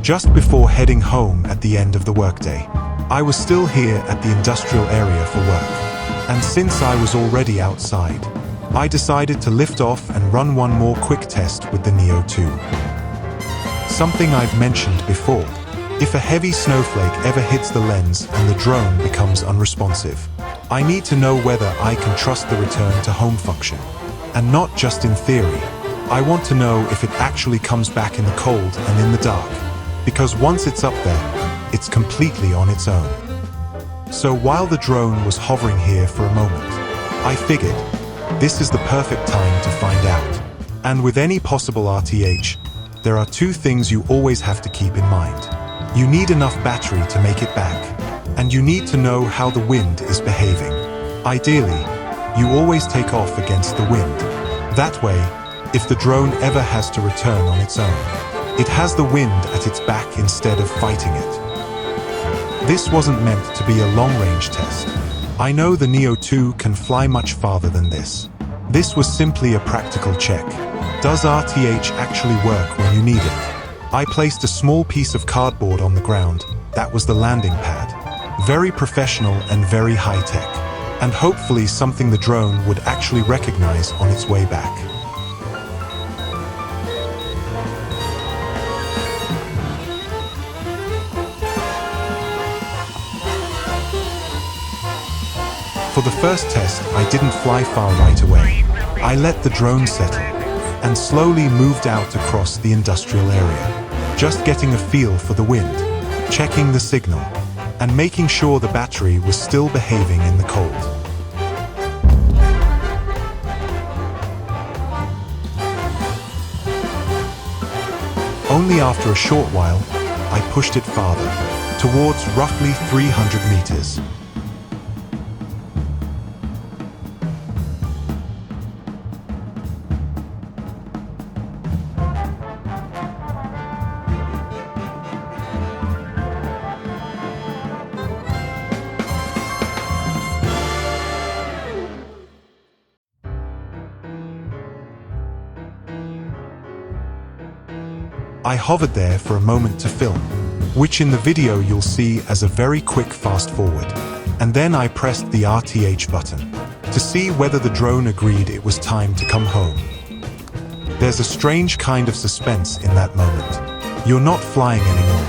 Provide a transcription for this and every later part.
Just before heading home at the end of the workday, I was still here at the industrial area for work. And since I was already outside, I decided to lift off and run one more quick test with the Neo 2. Something I've mentioned before. If a heavy snowflake ever hits the lens and the drone becomes unresponsive, I need to know whether I can trust the return to home function. And not just in theory. I want to know if it actually comes back in the cold and in the dark. Because once it's up there, it's completely on its own. So while the drone was hovering here for a moment, I figured, this is the perfect time to find out. And with any possible RTH, there are two things you always have to keep in mind. You need enough battery to make it back, and you need to know how the wind is behaving. Ideally, you always take off against the wind. That way, if the drone ever has to return on its own, it has the wind at its back instead of fighting it. This wasn't meant to be a long-range test. I know the Neo 2 can fly much farther than this. This was simply a practical check. Does RTH actually work when you need it? I placed a small piece of cardboard on the ground. That was the landing pad. Very professional and very high-tech. And hopefully something the drone would actually recognize on its way back. For the first test, I didn't fly far right away. I let the drone settle and slowly moved out across the industrial area, just getting a feel for the wind, checking the signal, and making sure the battery was still behaving in the cold. Only after a short while, I pushed it farther, towards roughly 300 meters. I hovered there for a moment to film, which in the video you'll see as a very quick fast forward. And then I pressed the RTH button to see whether the drone agreed it was time to come home. There's a strange kind of suspense in that moment. You're not flying anymore.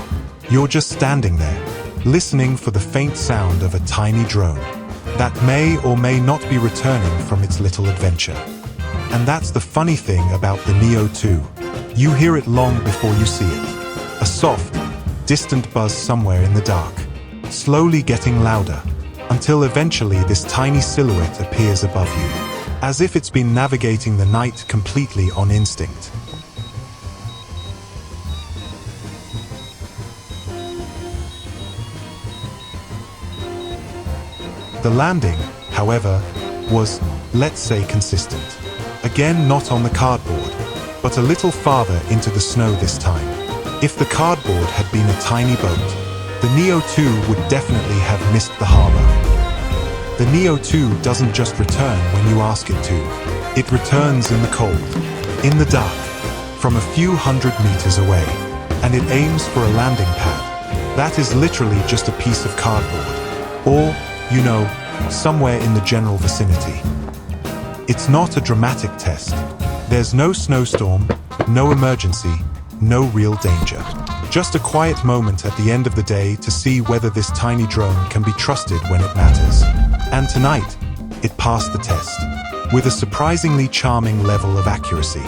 You're just standing there, listening for the faint sound of a tiny drone that may or may not be returning from its little adventure. And that's the funny thing about the Neo 2. You hear it long before you see it. A soft, distant buzz somewhere in the dark, slowly getting louder, until eventually this tiny silhouette appears above you, as if it's been navigating the night completely on instinct. The landing, however, was, let's say, consistent. Again, not on the cardboard, but a little farther into the snow this time. If the cardboard had been a tiny boat, the Neo 2 would definitely have missed the harbor. The Neo 2 doesn't just return when you ask it to. It returns in the cold, in the dark, from a few hundred meters away, and it aims for a landing pad. That is literally just a piece of cardboard, or, you know, somewhere in the general vicinity. It's not a dramatic test. There's no snowstorm, no emergency, no real danger. Just a quiet moment at the end of the day to see whether this tiny drone can be trusted when it matters. And tonight, it passed the test, with a surprisingly charming level of accuracy.